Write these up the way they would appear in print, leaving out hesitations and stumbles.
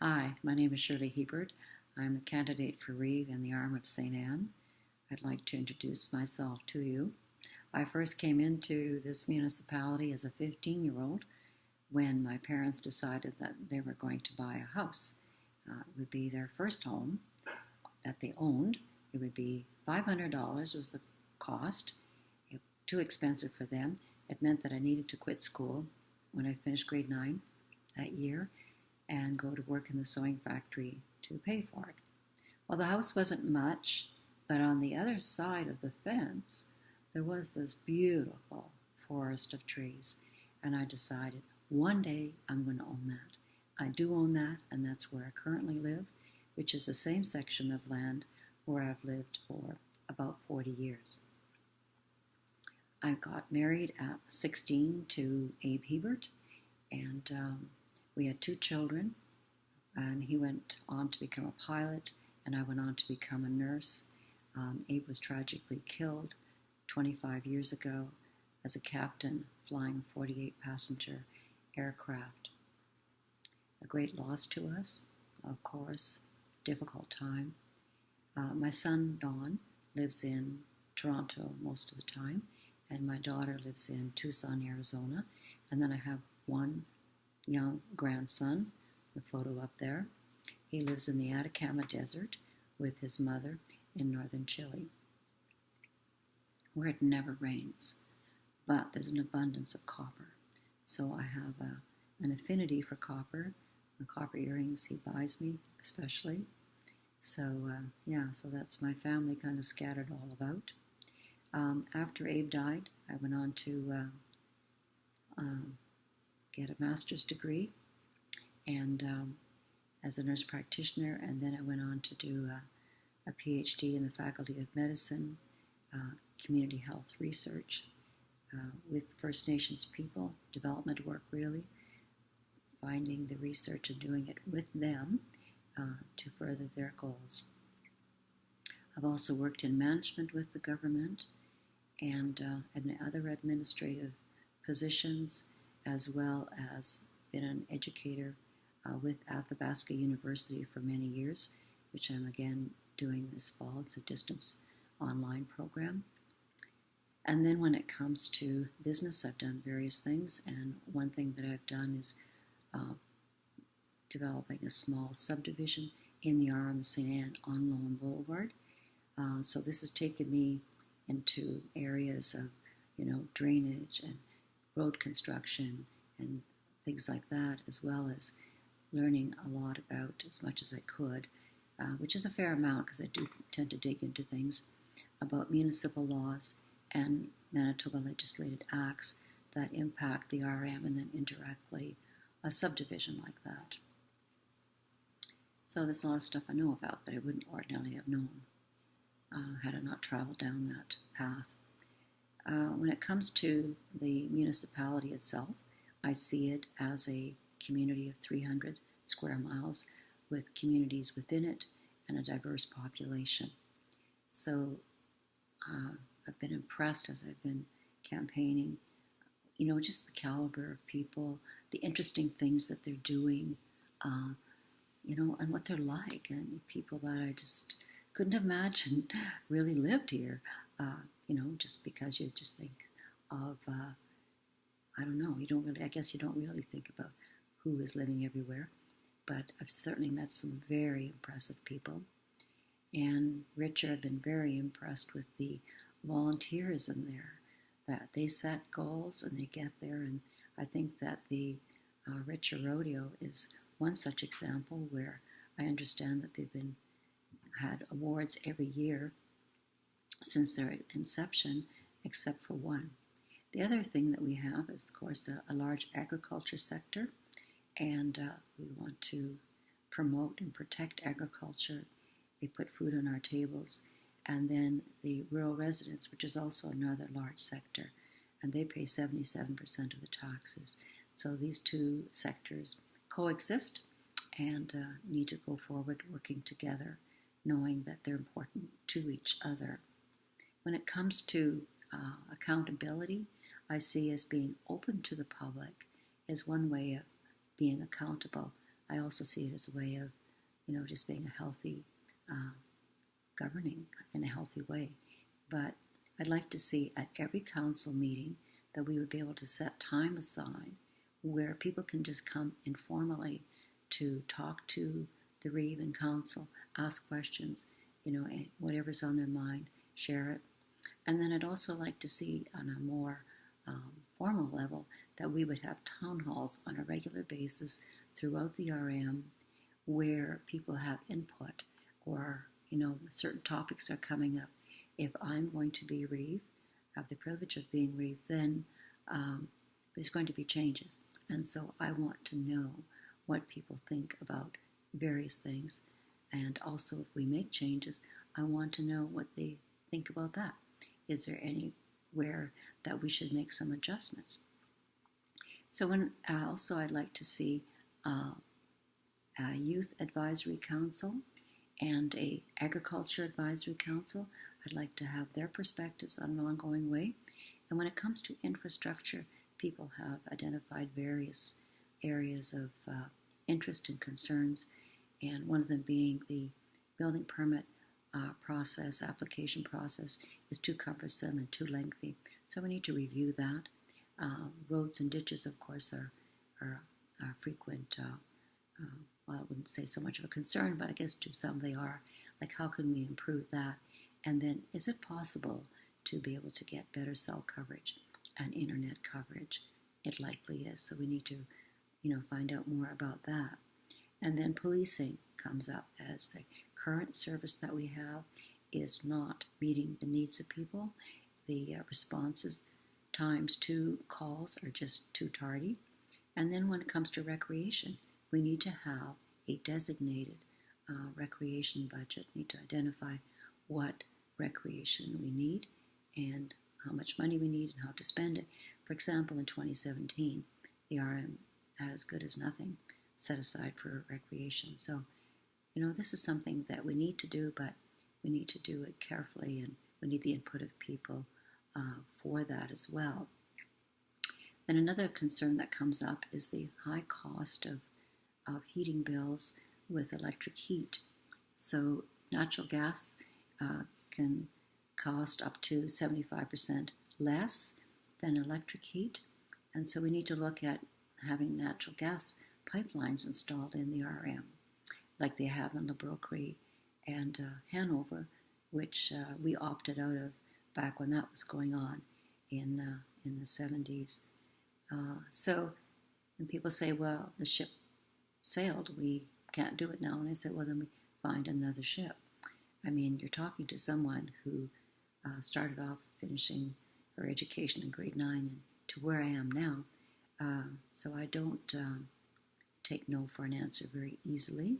Hi, my name is Shirley Hiebert. I'm a candidate for Reeve in the Arm of St. Anne. I'd like to introduce myself to you. I first came into this municipality as a 15-year-old when my parents decided that they were going to buy a house. It would be their first home that they owned. It would be $500 was the cost. Too expensive for them. It meant that I needed to quit school when I finished grade 9 that year and go to work in the sewing factory to pay for it. Well, the house wasn't much, but on the other side of the fence, there was this beautiful forest of trees. And I decided one day I'm going to own that. I do own that, and that's where I currently live, which is the same section of land where I've lived for about 40 years. I got married at 16 to Abe Hiebert, and we had 2 children, and he went on to become a pilot, and I went on to become a nurse. Abe was tragically killed 25 years ago as a captain flying a 48-passenger aircraft. A great loss to us, of course, difficult time. My son, Don, lives in Toronto most of the time, and my daughter lives in Tucson, Arizona, and then I have one young grandson, the photo up there. He lives in the Atacama Desert with his mother in northern Chile, where it never rains, but there's an abundance of copper. So I have an affinity for copper, the copper earrings he buys me especially. So so that's my family kind of scattered all about. After Abe died, I went on to get a master's degree and as a nurse practitioner, and then I went on to do a PhD in the Faculty of Medicine, community health research with First Nations people, development work really, finding the research and doing it with them to further their goals. I've also worked in management with the government and other administrative positions, as well as been an educator with Athabasca University for many years, which I'm again doing this fall. It's a distance online program. And then when it comes to business, I've done various things, and one thing that I've done is developing a small subdivision in the RM St. Anne on Lone Boulevard. So this has taken me into areas of, drainage and road construction and things like that, as well as learning a lot about, as much as I could, which is a fair amount because I do tend to dig into things, about municipal laws and Manitoba legislated acts that impact the RM and then indirectly a subdivision like that. So there's a lot of stuff I know about that I wouldn't ordinarily have known had I not traveled down that path. When it comes to the municipality itself, I see it as a community of 300 square miles with communities within it and a diverse population. So I've been impressed as I've been campaigning, just the caliber of people, the interesting things that they're doing, and what they're like, and people that I just couldn't imagine really lived here, just because you just think of, I guess you don't really think about who is living everywhere, but I've certainly met some very impressive people. And Richard, I've been very impressed with the volunteerism there, that they set goals and they get there, and I think that the Richard Rodeo is one such example where I understand that they've had awards every year since their inception, except for one. The other thing that we have is, of course, a large agriculture sector, and we want to promote and protect agriculture. They put food on our tables. And then the rural residents, which is also another large sector, and they pay 77% of the taxes. So these two sectors coexist and need to go forward working together, knowing that they're important to each other. When it comes to accountability, I see as being open to the public as one way of being accountable I also see it as a way of, just being a healthy, governing in a healthy way. But I'd like to see at every council meeting that we would be able to set time aside where people can just come informally to talk to the Reeve and council, ask questions, and whatever's on their mind, share it. And then I'd also like to see on a more formal level that we would have town halls on a regular basis throughout the RM where people have input or, certain topics are coming up. If I'm going to be Reeve, have the privilege of being Reeve, then there's going to be changes. And so I want to know what people think about various things. And also, if we make changes, I want to know what they think about that. Is there anywhere that we should make some adjustments? So also I'd like to see a youth advisory council and a agriculture advisory council. I'd like to have their perspectives on an ongoing way. And when it comes to infrastructure, people have identified various areas of interest and concerns, and one of them being the building permit application process is too cumbersome and too lengthy. So we need to review that. Roads and ditches, of course, are frequent, well, I wouldn't say so much of a concern, but I guess to some they are. Like, how can we improve that? And then, is it possible to be able to get better cell coverage and internet coverage? It likely is, so we need to, find out more about that. And then policing comes up as the current service that we have is not meeting the needs of people. The responses times to calls are just too tardy. And then when it comes to recreation, we need to have a designated recreation budget. We need to identify what recreation we need and how much money we need and how to spend it. For example, in 2017, the RM had as good as nothing set aside for recreation. So, this is something that we need to do, but we need to do it carefully, and we need the input of people for that as well. Then another concern that comes up is the high cost of heating bills with electric heat. So natural gas can cost up to 75% less than electric heat. And so we need to look at having natural gas pipelines installed in the RM, like they have in LeBrokery and Hanover, which we opted out of back when that was going on in the 70s. So when people say, well, the ship sailed, we can't do it now. And I said, well, then we find another ship. I mean, you're talking to someone who started off finishing her education in grade 9 and to where I am now. So I don't take no for an answer very easily.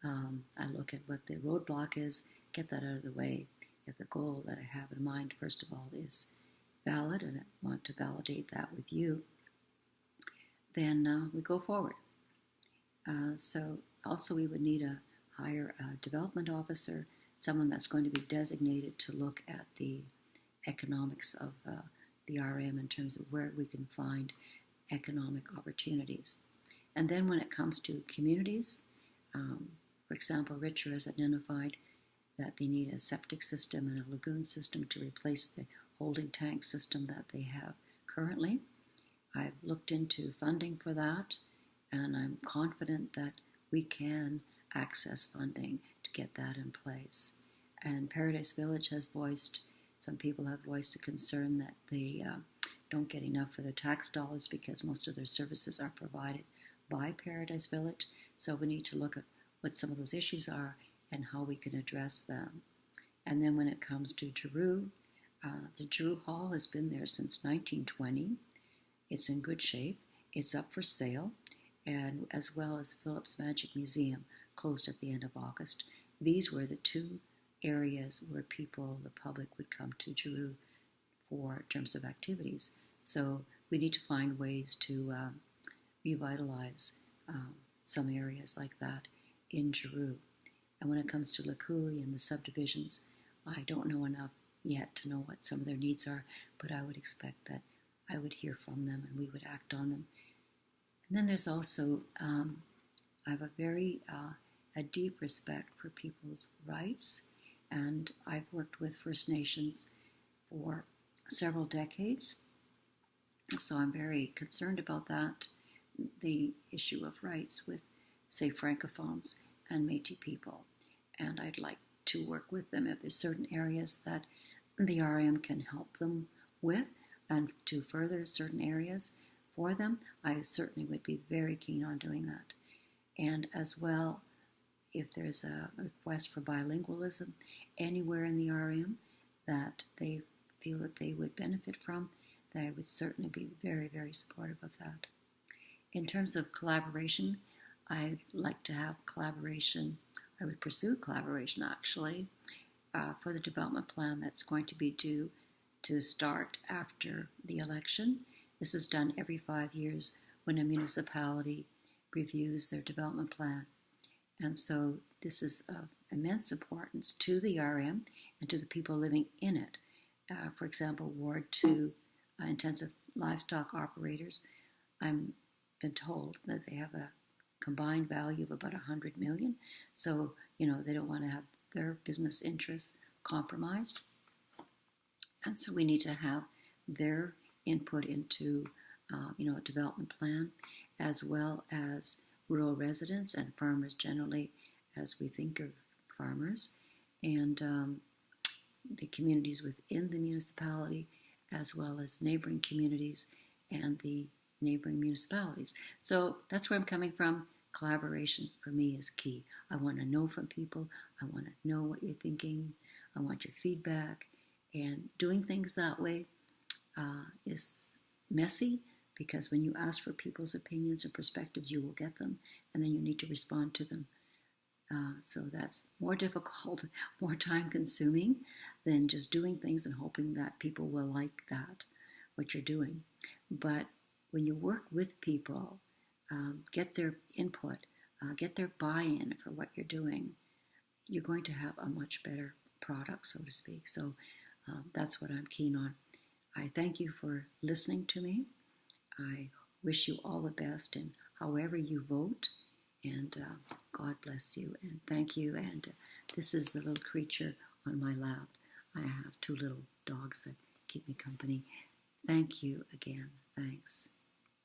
I look at what the roadblock is, get that out of the way. If the goal that I have in mind, first of all, is valid, and I want to validate that with you, then we go forward. So also we would need to hire a development officer, someone that's going to be designated to look at the economics of the RM in terms of where we can find economic opportunities. And then when it comes to communities, for example, Richer has identified that they need a septic system and a lagoon system to replace the holding tank system that they have currently. I've looked into funding for that, and I'm confident that we can access funding to get that in place. And Paradise Village has some people have voiced a concern that they don't get enough for their tax dollars because most of their services are provided by Paradise Village. So we need to look at what some of those issues are and how we can address them. And then when it comes to Giroux, the Giroux Hall has been there since 1920. It's in good shape. It's up for sale, and as well as Philip's Magic Museum closed at the end of August. These were the two areas where the public would come to Giroux for in terms of activities. So we need to find ways to revitalize some areas like that in Giroux. And when it comes to Lacouli and the subdivisions, I don't know enough yet to know what some of their needs are, but I would expect that I would hear from them and we would act on them. And then there's also I have a deep respect for people's rights, and I've worked with First Nations for several decades, so I'm very concerned about that, the issue of rights with, say, Francophones and Métis people. And I'd like to work with them if there's certain areas that the RM can help them with, and to further certain areas for them. I certainly would be very keen on doing that. And as well, if there's a request for bilingualism anywhere in the RM that they feel that they would benefit from, that I would certainly be very, very supportive of that. In terms of collaboration, I'd like to have collaboration. I would pursue collaboration, actually, for the development plan that's going to be due to start after the election. This is done every 5 years when a municipality reviews their development plan. And so this is of immense importance to the RM and to the people living in it. For example, Ward 2 intensive livestock operators, I'm been told that they have a combined value of about 100 million. So, they don't want to have their business interests compromised. And so we need to have their input into, a development plan, as well as rural residents and farmers generally, as we think of farmers, and the communities within the municipality, as well as neighboring communities and the neighboring municipalities. So that's where I'm coming from. Collaboration for me is key. I want to know from people. I want to know what you're thinking. I want your feedback. And doing things that way is messy, because when you ask for people's opinions or perspectives, you will get them, and then you need to respond to them. So that's more difficult, more time consuming than just doing things and hoping that people will like that, what you're doing. But when you work with people, get their input, get their buy-in for what you're doing, you're going to have a much better product, so to speak. So that's what I'm keen on. I thank you for listening to me. I wish you all the best in however you vote, and God bless you, and thank you. And this is the little creature on my lap. I have 2 little dogs that keep me company. Thank you again. Thanks.